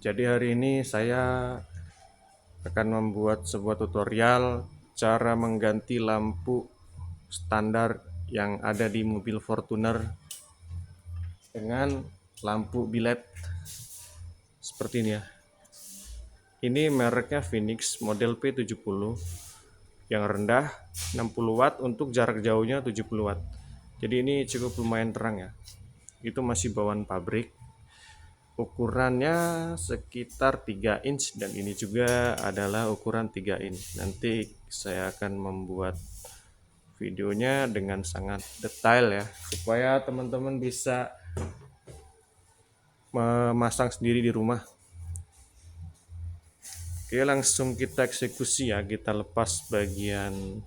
Jadi hari ini saya akan membuat sebuah tutorial cara mengganti lampu standar yang ada di mobil Fortuner dengan lampu bilet seperti ini ya. Ini mereknya Phoenix model P70 yang rendah 60 watt untuk jarak jauhnya 70 watt. Jadi ini cukup lumayan terang ya. Itu masih bawaan pabrik. Ukurannya sekitar 3 inch dan ini juga adalah ukuran 3 inch. Nanti saya akan membuat videonya dengan sangat detail ya, supaya teman-teman bisa memasang sendiri di rumah. Oke, langsung kita eksekusi ya. Kita lepas bagian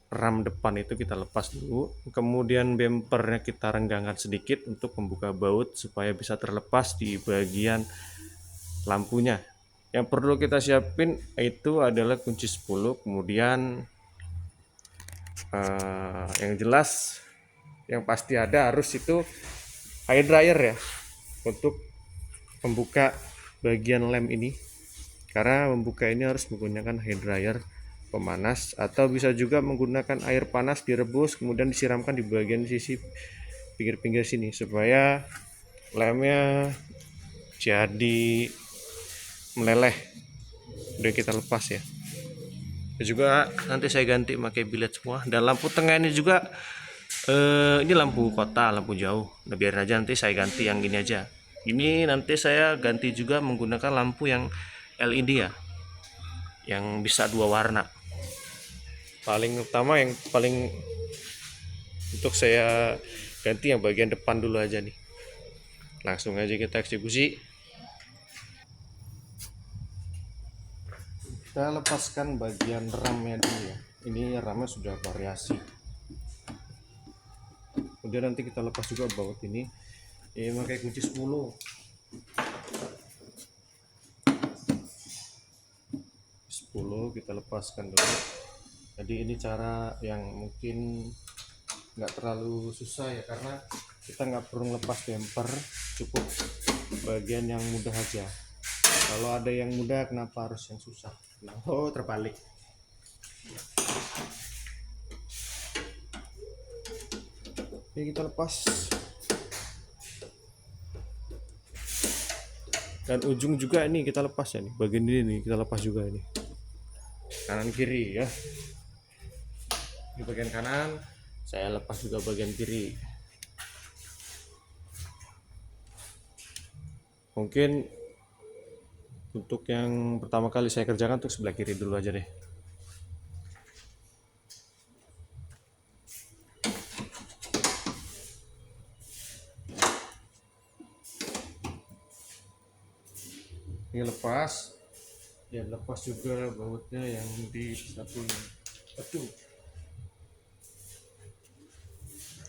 ram depan itu, kita lepas dulu. Kemudian bempernya kita renggangkan sedikit untuk membuka baut supaya bisa terlepas di bagian lampunya. Yang perlu kita siapin itu adalah kunci 10, kemudian yang jelas yang pasti ada harus itu air dryer ya, untuk membuka bagian lem ini. Karena membuka ini harus menggunakan hair dryer pemanas, atau bisa juga menggunakan air panas direbus kemudian disiramkan di bagian sisi pinggir-pinggir sini supaya lemnya jadi meleleh. Udah kita lepas ya. Juga nanti saya ganti pakai bilet semua, dan lampu tengah ini juga ini lampu kota, lampu jauh. Nah, biar aja nanti saya ganti yang ini aja. Ini nanti saya ganti juga menggunakan lampu yang LED ya, yang bisa 2 warna. Paling utama yang paling untuk saya ganti yang bagian depan dulu aja nih. Langsung aja kita eksekusi. Kita lepaskan bagian ramnya dulu ya. Ini ramnya sudah variasi. Kemudian nanti kita lepas juga baut ini. Ini pakai kunci 10. 10 kita lepaskan dulu. Jadi ini cara yang mungkin nggak terlalu susah ya, karena kita nggak perlu lepas bumper, cukup bagian yang mudah aja. Kalau ada yang mudah, kenapa harus yang susah? Oh, terbalik. Oke, kita lepas. Dan ujung juga ini kita lepas ya nih. Bagian ini nih kita lepas juga ini. Kanan kiri ya. Di bagian kanan saya lepas juga bagian kiri. Mungkin untuk yang pertama kali saya kerjakan untuk sebelah kiri dulu aja deh. Ini lepas ya, lepas juga bautnya yang di satunya. Aduh,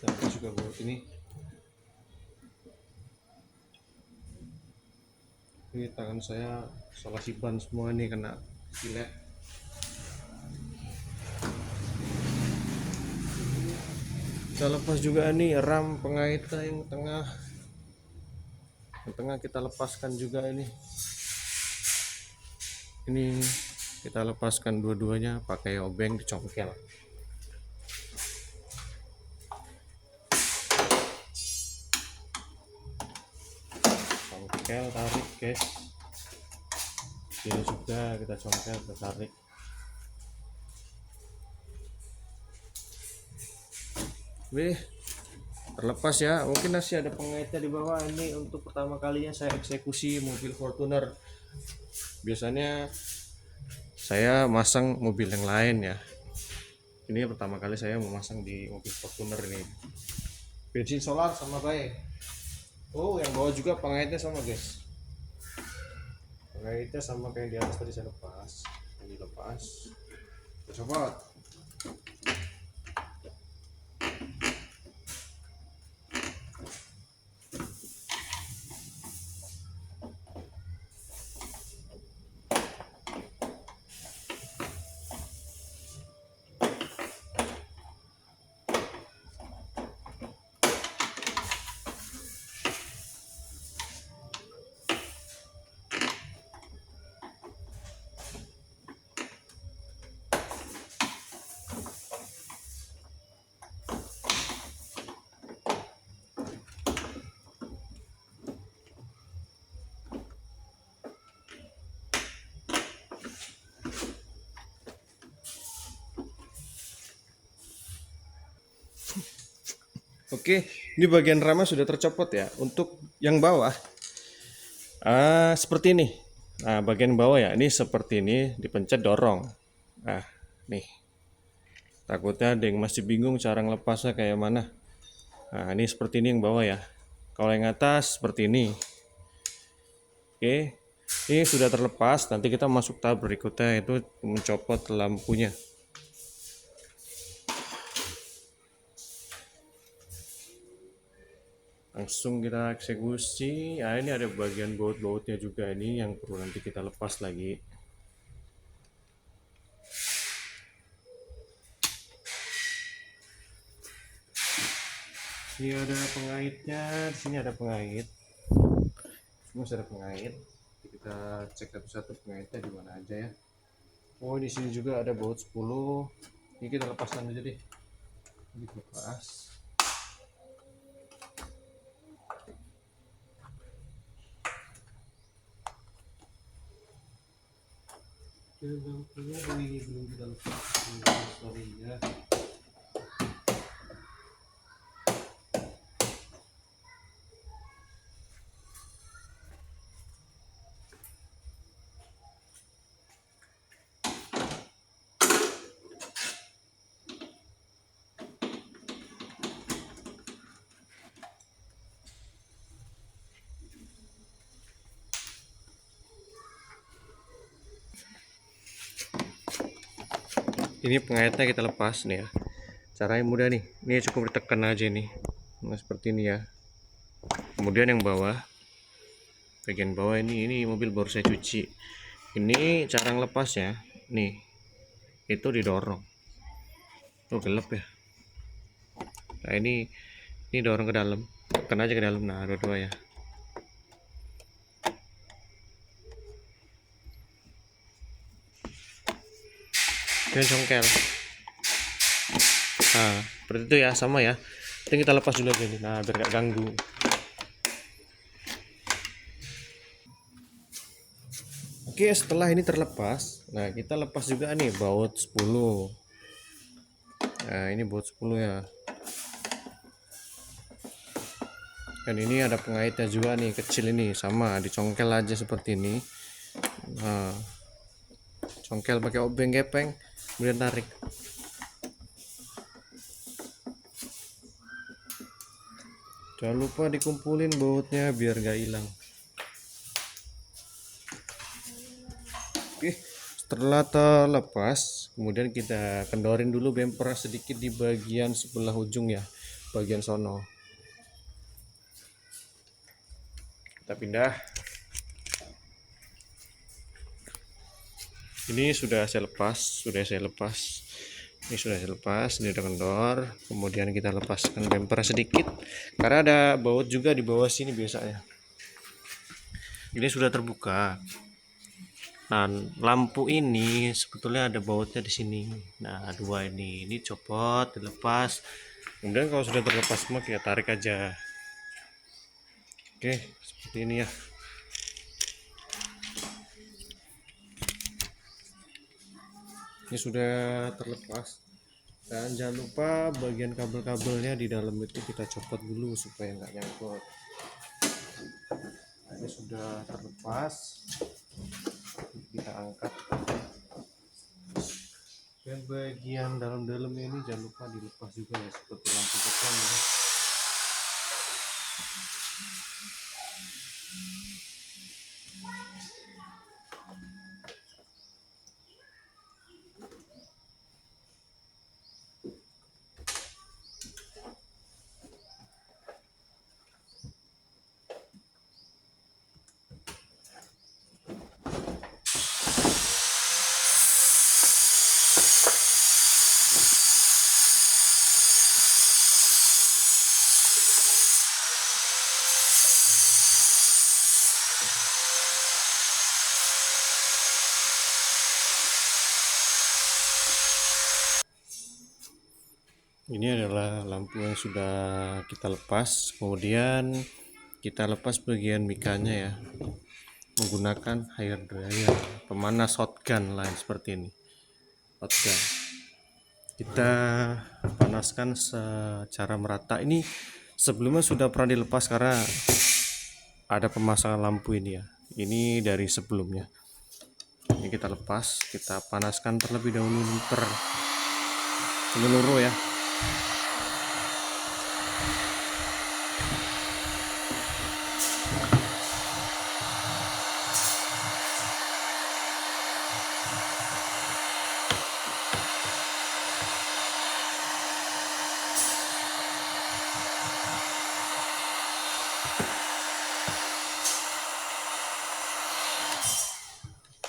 lepas juga baut ini. Ini tangan saya salah siban semua nih, kena silet. Kita lepas juga nih ram pengaitan yang tengah. Yang tengah kita lepaskan juga ini. Ini kita lepaskan dua-duanya pakai obeng dicongkel. Congkel, tarik guys. Ini juga kita congkel, kita tarik. Wih, terlepas ya. Mungkin masih ada pengaitnya di bawah. Ini untuk pertama kalinya saya eksekusi mobil Fortuner. Biasanya saya masang mobil yang lain ya. Ini pertama kali saya memasang di mobil Fortuner ini. Bensin solar sama baik. Oh, yang bawah juga pengaitnya sama guys. Pengaitnya sama kayak di atas tadi saya lepas. Ini lepas. Coba. Oke, ini bagian ramnya sudah tercopot ya. Untuk yang bawah, seperti ini. Nah, bagian bawah ya, ini seperti ini, dipencet dorong. Nah, nih. Takutnya ada yang masih bingung cara ngelepasnya kayak mana. Nah, ini seperti ini yang bawah ya. Kalau yang atas seperti ini. Oke, ini sudah terlepas. Nanti kita masuk tahap berikutnya, itu mencopot lampunya. Langsung kita eksekusi. Nah, ini ada bagian baut-bautnya juga, ini yang perlu nanti kita lepas lagi. Ini ada pengaitnya, di sini ada pengait. Masih ada pengait. Kita cek satu-satu pengaitnya di mana aja ya. Oh, di sini juga ada baut 10. Ini kita lepaskan aja deh. Ini lepas. Lampunya ini belum kita lepas. Sorry ya. Ini pengaitnya kita lepas nih ya. Caranya mudah nih. Ini cukup ditekan aja nih. Nah, seperti ini ya. Kemudian yang bawah, bagian bawah ini mobil baru saya cuci. Ini cara ngelepasnya. Nih, itu didorong. Oh, gelap ya. Nah, ini dorong ke dalam. Tekan aja ke dalam. Nah, dua-dua ya. Dan congkel. Nah, seperti itu ya, sama ya. Ini kita lepas dulu aja nih. Nah, biar gak ganggu. Oke, setelah ini terlepas, nah kita lepas juga nih baut 10. Nah, ini baut 10 ya. Dan ini ada pengaitnya juga nih, kecil ini, sama dicongkel aja seperti ini. Nah, congkel pakai obeng gepeng, kemudian tarik. Jangan lupa dikumpulin bautnya biar gak hilang. Oke, setelah terlepas, kemudian kita kendorin dulu bumper sedikit di bagian sebelah ujung ya, bagian sono. Kita pindah. Ini sudah saya lepas, Ini sudah saya lepas, ini udah kendor. Kemudian kita lepaskan bumper sedikit, karena ada baut juga di bawah sini biasanya. Ini sudah terbuka. Nah, lampu ini sebetulnya ada bautnya di sini. Nah, dua ini copot, dilepas. Kemudian kalau sudah terlepas semua, kita tarik aja. Oke, seperti ini ya. Ini sudah terlepas. Dan jangan lupa bagian kabel-kabelnya di dalam itu kita copot dulu supaya nggak nyangkut. Nah, ini sudah terlepas. Kita angkat. Dan bagian dalam-dalam ini jangan lupa dilepas juga ya, seperti lampu depan ya. Ini adalah lampu yang sudah kita lepas. Kemudian kita lepas bagian mikanya ya, menggunakan hair dryer, pemanas hot gun lah seperti ini, hot gun. Kita panaskan secara merata. Ini sebelumnya sudah pernah dilepas karena ada pemasangan lampu ini ya. Ini dari sebelumnya. Ini kita lepas, kita panaskan terlebih dahulu menyeluruh ya.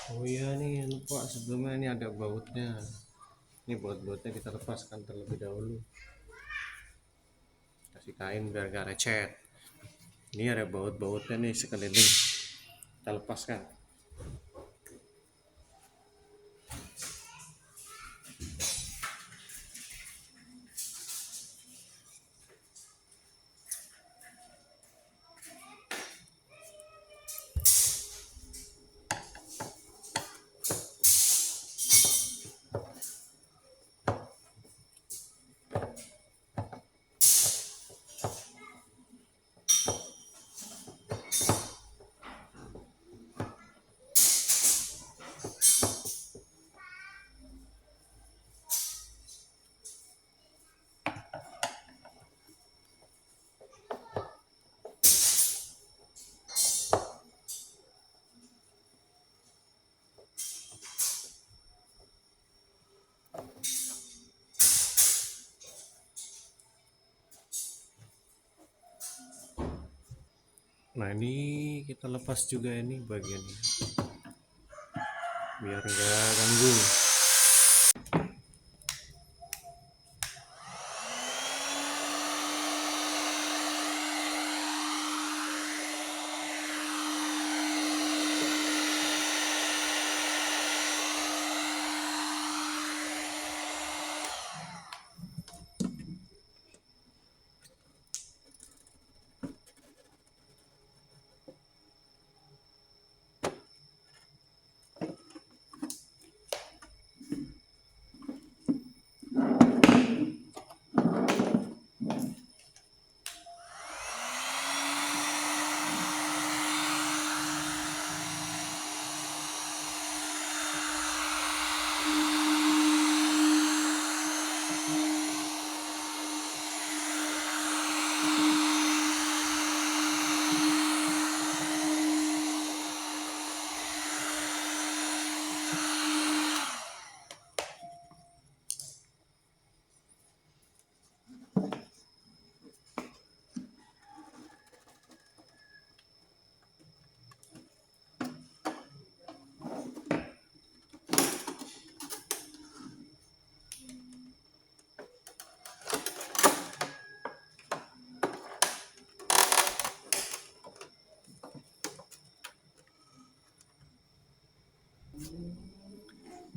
Oh iya nih lupa, sebelumnya ini ada bautnya. Ini baut-bautnya kita lepaskan terlebih dahulu. Kasih kain biar gak lecet. Ini ada baut-bautnya nih sekeliling. Kita lepaskan. Nah ini kita lepas juga ini bagiannya biar nggak ganggu.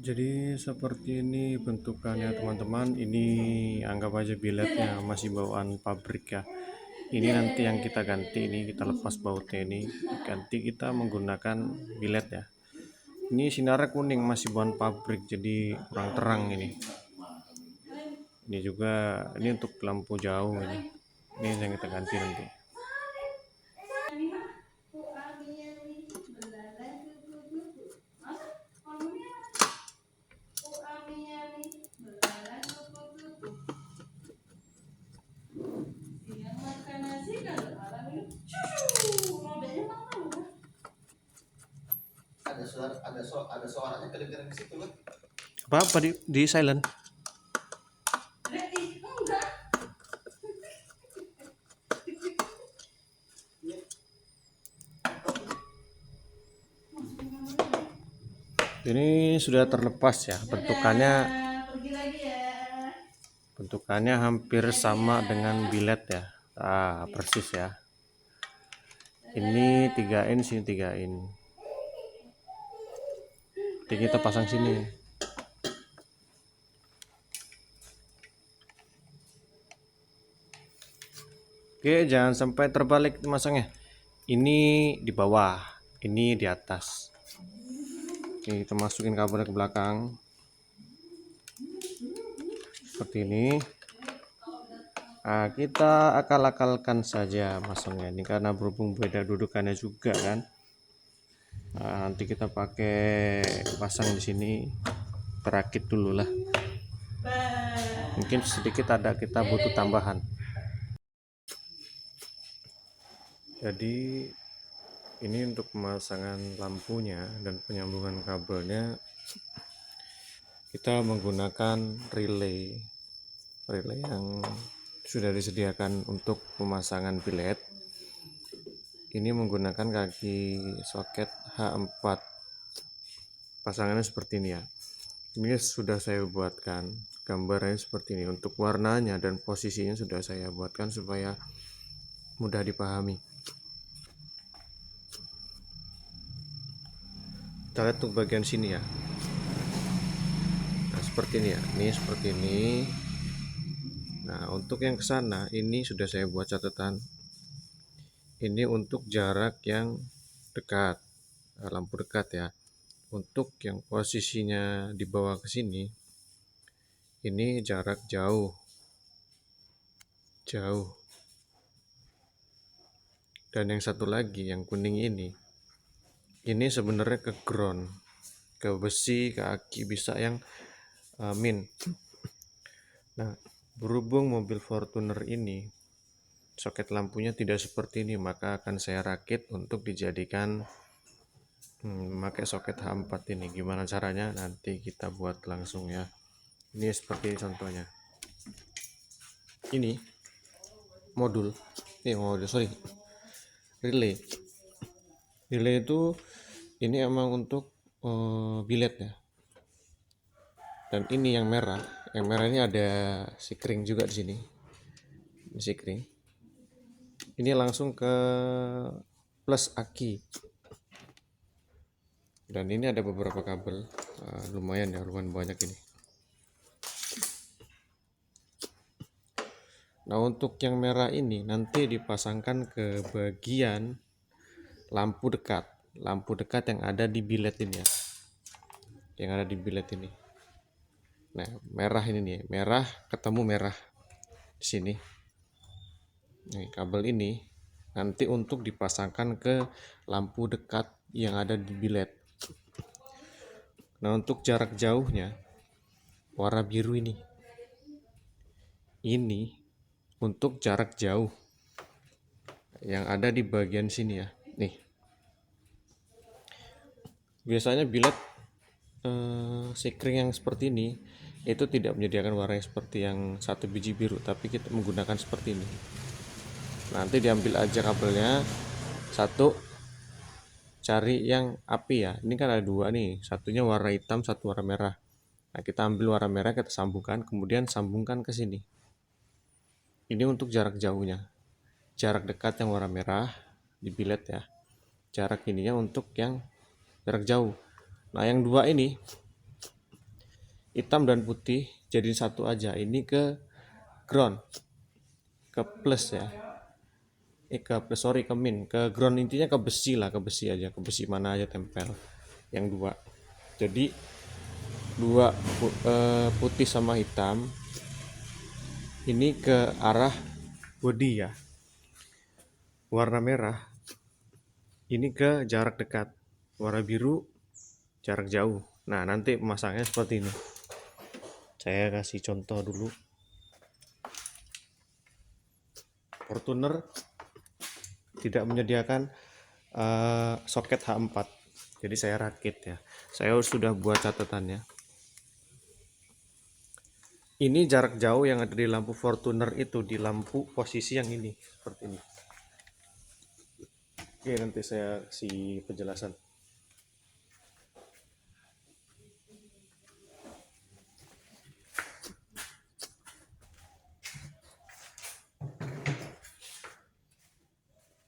Jadi seperti ini bentukannya teman-teman. Ini anggap aja biletnya masih bawaan pabrik ya. Ini nanti yang kita ganti, ini kita lepas bautnya, ini ganti kita menggunakan bilet ya. Ini sinarnya kuning, masih bawaan pabrik jadi kurang terang ini. Ini juga ini untuk lampu jauh ini yang kita ganti nanti. Ada suaranya kedengeran di situ kan? Apa di silent? Ini sudah terlepas ya, bentukannya hampir sama dengan bilet ya. Persis ya. Ini 3 in, sini 3 in. Nanti kita pasang sini. Oke, jangan sampai terbalik masangnya. Ini di bawah, ini di atas. Oke, kita masukin kabelnya ke belakang. seperti ini. Nah, kita akal-akalkan saja masangnya ini karena berhubung beda dudukannya juga kan. Nah, nanti kita pakai pasang di sini, perakit dulu lah. Mungkin sedikit ada kita butuh tambahan. Jadi ini untuk pemasangan lampunya dan penyambungan kabelnya kita menggunakan relay yang sudah disediakan untuk pemasangan bilet. Ini menggunakan kaki soket H4. Pasangannya seperti ini ya. Ini sudah saya buatkan gambarnya seperti ini. Untuk warnanya dan posisinya sudah saya buatkan supaya mudah dipahami. Kita lihat untuk bagian sini ya. Nah, seperti ini ya. Ini seperti ini. Nah, untuk yang ke sana ini sudah saya buat catatan. Ini untuk jarak yang dekat, lampu dekat ya. Untuk yang posisinya dibawa ke sini, ini jarak jauh. Dan yang satu lagi yang kuning ini sebenarnya ke ground, ke besi, ke aki, bisa yang min. Nah, berhubung mobil Fortuner ini soket lampunya tidak seperti ini, maka akan saya rakit untuk dijadikan memakai soket H4 ini. Gimana caranya nanti kita buat langsung ya. Ini seperti contohnya. Ini modul, relay itu ini emang untuk bilet ya. Dan ini yang merah ini ada sikring juga di sini. Ini sikring. Ini langsung ke plus aki. Dan ini ada beberapa kabel, lumayan banyak ini. Nah, untuk yang merah ini nanti dipasangkan ke bagian lampu dekat yang ada di bilet ini ya. Yang ada di bilet ini. Nah, merah ini nih, merah ketemu merah di sini. Nih, kabel ini nanti untuk dipasangkan ke lampu dekat yang ada di bilet. Nah, untuk jarak jauhnya warna biru ini untuk jarak jauh yang ada di bagian sini ya. Nih, biasanya bilet sikring yang seperti ini itu tidak menyediakan warna yang seperti yang satu biji biru, tapi kita menggunakan seperti ini. Nanti diambil aja kabelnya satu, cari yang api ya. Ini kan ada dua nih, satunya warna hitam, satu warna merah. Nah, kita ambil warna merah, kita sambungkan, kemudian sambungkan ke sini. Ini untuk jarak jauhnya. Jarak dekat yang warna merah di bilet ya. Jarak ininya untuk yang jarak jauh. Nah, yang dua ini hitam dan putih jadi satu aja. Ini ke ground, ke plus ya. Ke min, ke ground, intinya ke besi lah, ke besi aja, ke besi mana aja tempel. Yang dua. Jadi dua putih sama hitam ini ke arah body ya. Warna merah ini ke jarak dekat, warna biru jarak jauh. Nah, nanti pemasangnya seperti ini. Saya kasih contoh dulu. Fortuner tidak menyediakan soket H4, jadi saya rakit ya. Saya sudah buat catatannya. Ini jarak jauh yang ada di lampu Fortuner itu di lampu posisi yang ini seperti ini. Oke, nanti saya kasih penjelasan.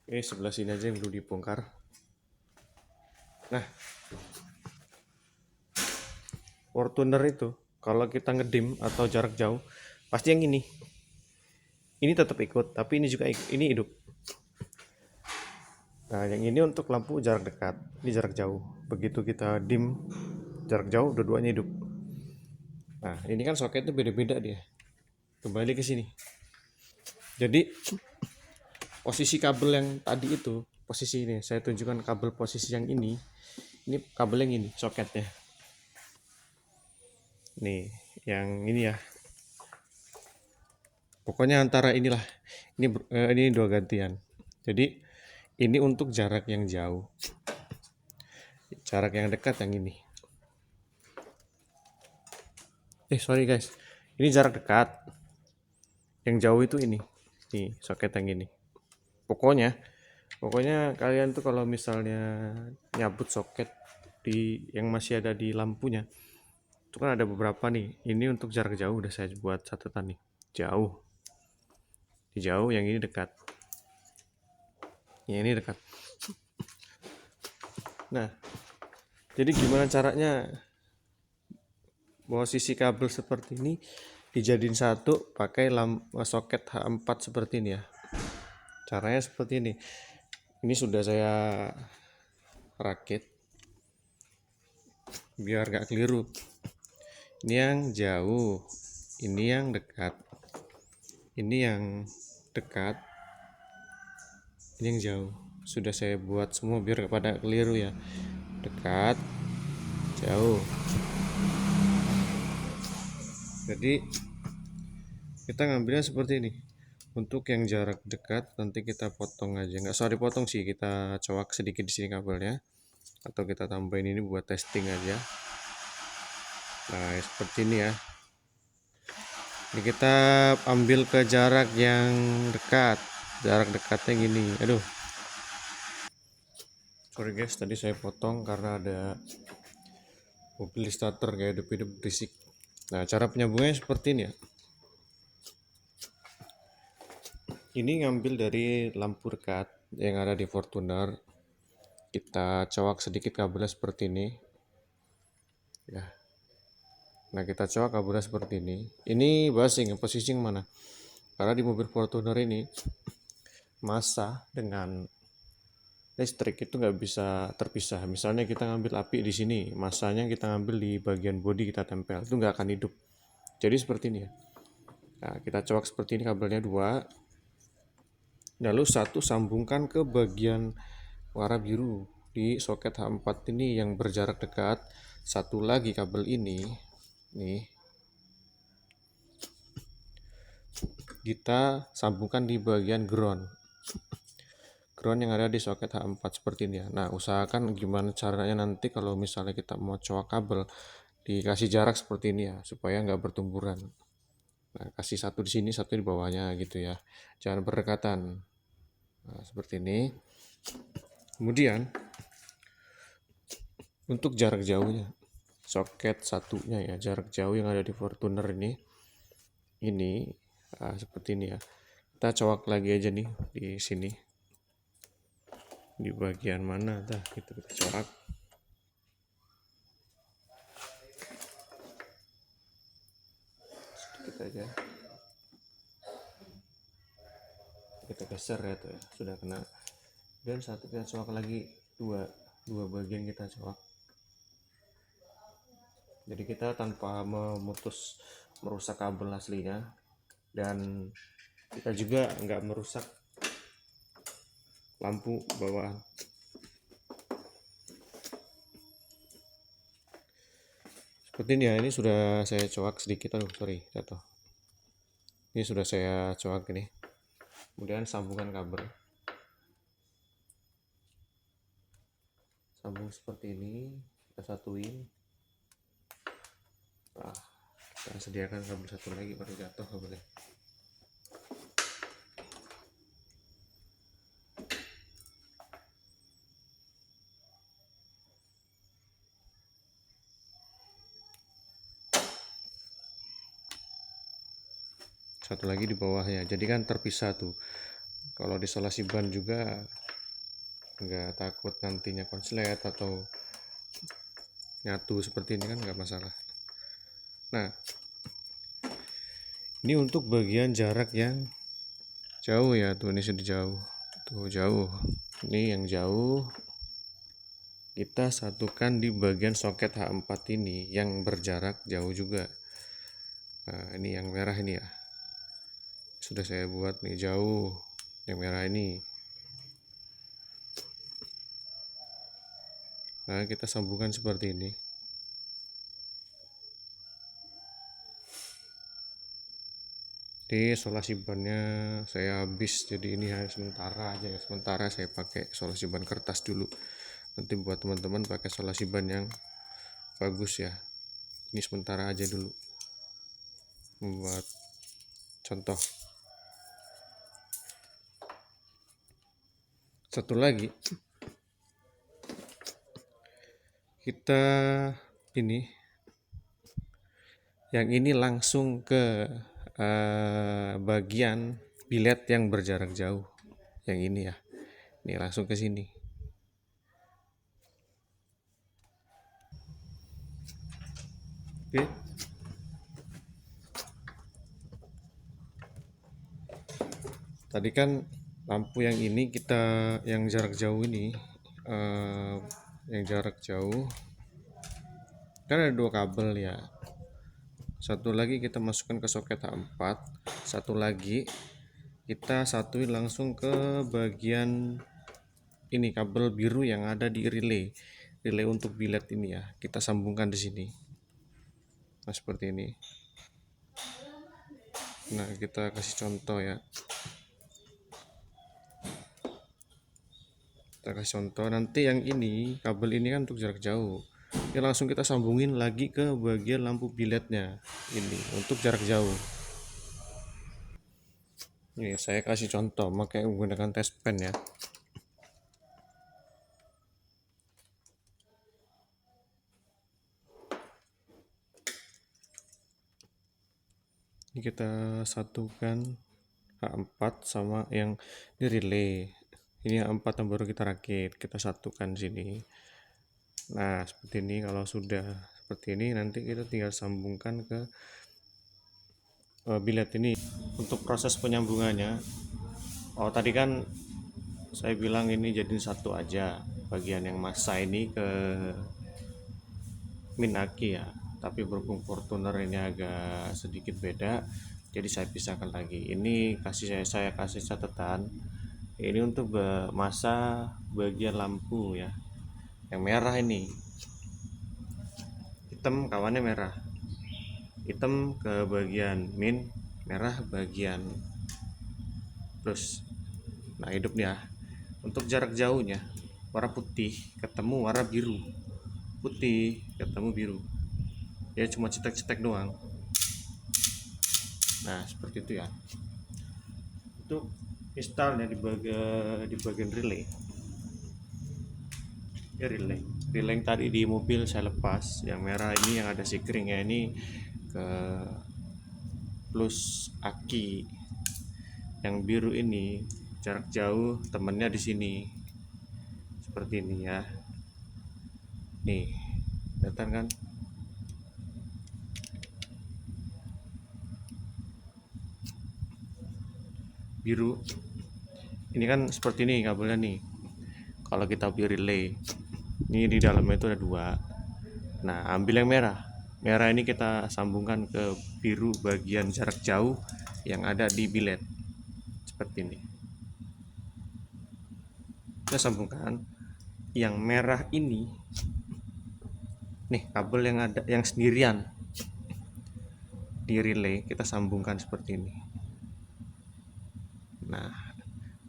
Oke, sebelah sini aja yang belum dibongkar. Nah, Fortuner itu kalau kita ngedim atau jarak jauh pasti yang ini tetap ikut, tapi ini juga ini hidup. Nah, yang ini untuk lampu jarak dekat, ini jarak jauh. Begitu kita dim jarak jauh, dua-duanya hidup. Nah, ini kan soketnya beda-beda dia. kembali ke sini. Jadi posisi kabel yang tadi itu, posisi ini saya tunjukkan kabel posisi yang ini kabel yang ini soketnya. Nih, yang ini ya. Pokoknya antara inilah. Ini dua gantian. Jadi ini untuk jarak yang jauh. Jarak yang dekat yang ini. Sorry guys. Ini jarak dekat. Yang jauh itu ini. Nih, soket yang ini. Pokoknya kalian tuh kalau misalnya nyabut soket yang masih ada di lampunya, itu kan ada beberapa nih. Ini untuk jarak jauh udah saya buat catatan nih. Jauh. Di jauh, yang ini dekat. Yang ini dekat. Nah, jadi gimana caranya posisi kabel seperti ini dijadiin satu pakai soket H4 seperti ini ya. Caranya seperti ini. Ini sudah saya rakit biar gak keliru. Ini yang jauh, ini yang dekat, ini yang dekat, ini yang jauh. Sudah saya buat semua biar gak pada keliru ya. Dekat, jauh. Jadi kita ngambilnya seperti ini. Untuk yang jarak dekat nanti kita potong aja, nggak usah dipotong sih, kita coak sedikit di sini kabelnya, atau kita tambahin ini buat testing aja. Nah seperti ini ya. Ini kita ambil ke jarak yang dekat, jarak dekatnya gini. Aduh, sorry guys, tadi saya potong karena ada mobil starter kayak hidup berisik. Nah cara penyambungnya seperti ini ya. Ini ngambil dari lampu dekat yang ada di Fortuner. Kita coak sedikit kabelnya seperti ini. Ya. Nah, kita coak kabelnya seperti ini. Ini basing, posisi yang mana? Karena di mobil Fortuner ini massa dengan listrik itu nggak bisa terpisah. Misalnya kita ngambil api di sini, massanya kita ngambil di bagian bodi, kita tempel, itu nggak akan hidup. Jadi seperti ini ya. Nah, kita coak seperti ini kabelnya 2. Lalu satu sambungkan ke bagian warna biru di soket H4 ini yang berjarak dekat. Satu lagi kabel ini nih kita sambungkan di bagian ground yang ada di soket H4 seperti ini ya. Nah usahakan gimana caranya nanti kalau misalnya kita mau coak kabel dikasih jarak seperti ini ya, supaya nggak bertumburan. Nah kasih satu di sini, satu di bawahnya gitu ya, jangan berdekatan. Nah, seperti ini. Kemudian untuk jarak jauhnya, soket satunya ya, jarak jauh yang ada di Fortuner ini seperti ini ya. Kita coak lagi aja nih di sini, di bagian mana dah gitu, kita coak. Sedikit aja. Kita geser ya tuh ya, sudah kena. Dan satu kita coak lagi, dua bagian kita coak. Jadi kita tanpa merusak kabel aslinya, dan kita juga nggak merusak lampu bawaan. Seperti ini ya, ini sudah saya coak sedikit, sorry jatuh. Ini sudah saya coak ini. Kemudian sambungan kabel, sambung seperti ini, kita satuin. Nah, kita sediakan kabel satu lagi baru jatuh kabelnya. Satu lagi di bawahnya, jadi kan terpisah tuh. Kalau disolasi ban juga nggak takut nantinya konslet atau nyatu seperti ini, kan nggak masalah. Nah ini untuk bagian jarak yang jauh ya, tuh ini sudah jauh, tuh jauh. Ini yang jauh kita satukan di bagian soket H4 ini yang berjarak jauh juga. Nah ini yang merah ini ya, sudah saya buat nih jauh yang merah ini. Nah, kita sambungkan seperti ini. Ini isolasi bannya saya habis, jadi ini hanya sementara aja ya. Sementara saya pakai isolasi ban kertas dulu. Nanti buat teman-teman pakai isolasi ban yang bagus ya. Ini sementara aja dulu. Membuat contoh. Satu lagi, kita ini, yang ini langsung ke bagian bilet yang berjarak jauh. Yang ini ya, ini langsung ke sini. Oke. Tadi kan lampu yang ini kita yang jarak jauh ini, yang jarak jauh kan ada 2 kabel ya. Satu lagi kita masukkan ke soket H4, satu lagi kita satuin langsung ke bagian ini kabel biru yang ada di relay untuk bilet ini ya. Kita sambungkan di sini. Nah, seperti ini. Nah, kita kasih contoh ya. Kita kasih contoh, nanti yang ini kabel ini kan untuk jarak jauh. Ini langsung kita sambungin lagi ke bagian lampu biletnya ini untuk jarak jauh. Ini saya kasih contoh pakai menggunakan test pen ya. Ini kita satukan H4 sama yang di relay. Ini H4 yang baru kita rakit, kita satukan sini. Nah, seperti ini. Kalau sudah seperti ini, nanti kita tinggal sambungkan ke bilet ini. Untuk proses penyambungannya, tadi kan saya bilang ini jadiin satu aja, bagian yang massa ini ke min aki ya, tapi berhubung Fortuner ini agak sedikit beda, jadi saya pisahkan lagi. Ini saya kasih catatan, ini untuk massa bagian lampu ya, yang merah ini hitam, kawannya merah, hitam ke bagian min, merah bagian plus. Nah, hidup ya. Untuk jarak jauhnya warna putih ketemu warna biru, putih ketemu biru ya, cuma cetek-cetek doang. Nah, seperti itu ya. Untuk installnya di bagian relay ya, relay yang tadi di mobil saya lepas, yang merah ini yang ada sikring ya, ini ke plus aki. Yang biru ini jarak jauh, temennya di sini seperti ini ya. Nih, kelihatan kan? Biru ini kan seperti ini kabelnya nih. Kalau kita beli relay, ini di dalamnya itu ada 2. Nah, ambil yang merah. Merah ini kita sambungkan ke biru bagian jarak jauh yang ada di bilet. Seperti ini. Kita sambungkan yang merah ini. Nih, kabel yang ada yang sendirian di relay kita sambungkan seperti ini. Nah,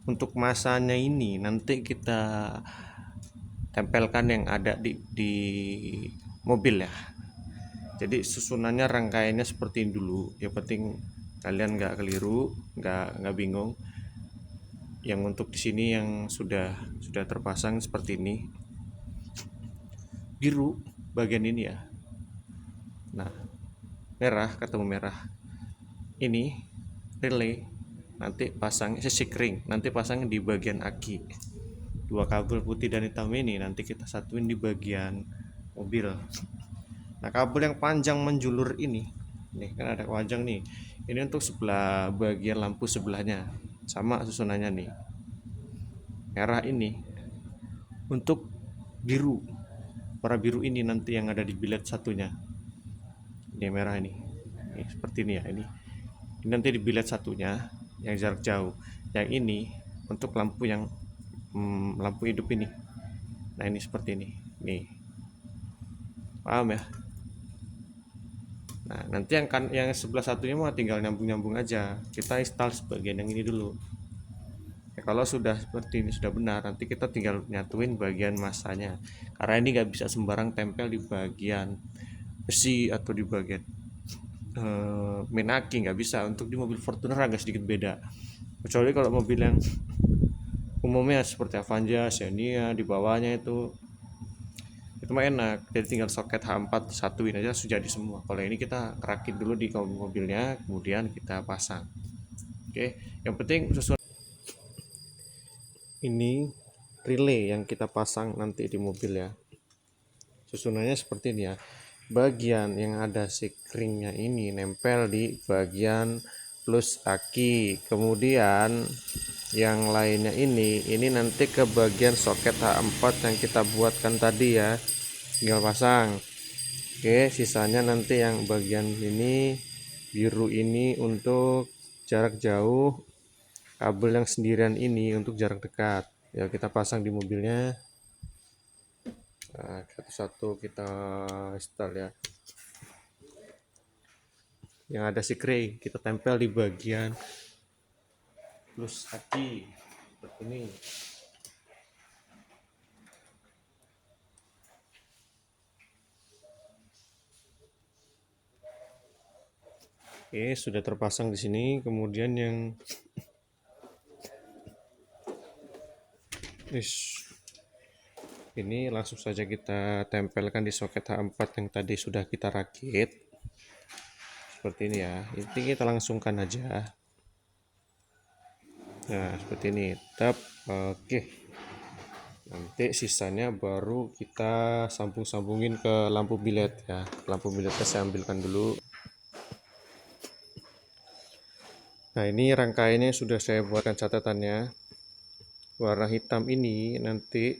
untuk masanya ini nanti kita tempelkan yang ada di mobil ya. Jadi susunannya, rangkaiannya seperti ini dulu. Yang penting kalian nggak keliru, nggak bingung. Yang untuk di sini yang sudah terpasang seperti ini, biru bagian ini ya. Nah, merah ketemu merah ini relay, nanti pasang sikring, nanti pasang di bagian aki. 2 kabel putih dan hitam ini nanti kita satuin di bagian mobil. Nah, kabel yang panjang menjulur ini, nih kan ada panjang nih, ini untuk sebelah bagian lampu sebelahnya, sama susunannya nih. Merah ini untuk biru, warna biru ini nanti yang ada di bilet satunya. Ini merah ini seperti ini ya, ini nanti di bilet satunya yang jarak jauh. Yang ini untuk lampu yang lampu hidup ini. Nah ini seperti ini nih, paham ya. Nah nanti yang sebelah satunya mah tinggal nyambung aja, kita install sebagian yang ini dulu ya. Kalau sudah seperti ini sudah benar, nanti kita tinggal nyatuin bagian masanya, karena ini nggak bisa sembarang tempel di bagian besi atau di bagian main aki, nggak bisa. Untuk di mobil Fortuner agak sedikit beda, kecuali kalau mobil yang umumnya seperti Avanza, Xenia, di bawahnya itu mah enak, jadi tinggal soket H4 satuin aja sudah jadi semua. Kalau ini kita rakit dulu di mobilnya, kemudian kita pasang. Oke, yang penting sesuai ini relay yang kita pasang nanti di mobil ya. Susunannya seperti ini ya. Bagian yang ada sikringnya ini nempel di bagian plus aki, kemudian yang lainnya ini nanti ke bagian soket H4 yang kita buatkan tadi ya, tinggal pasang. Oke, sisanya nanti yang bagian ini biru ini untuk jarak jauh, kabel yang sendirian ini untuk jarak dekat ya, kita pasang di mobilnya. Nah, satu-satu kita install ya. Yang ada sikring kita tempel di bagian plus aki seperti ini. Oke, sudah terpasang di sini. Kemudian yang ini langsung saja kita tempelkan di soket H4 yang tadi sudah kita rakit. Seperti ini ya. Ini kita langsungkan aja. Nah, seperti ini. Tap. Oke. Nanti sisanya baru kita sambungin ke lampu bilet ya. Lampu biletnya saya ambilkan dulu. Nah ini rangkaiannya sudah saya buatkan catatannya. Warna hitam ini nanti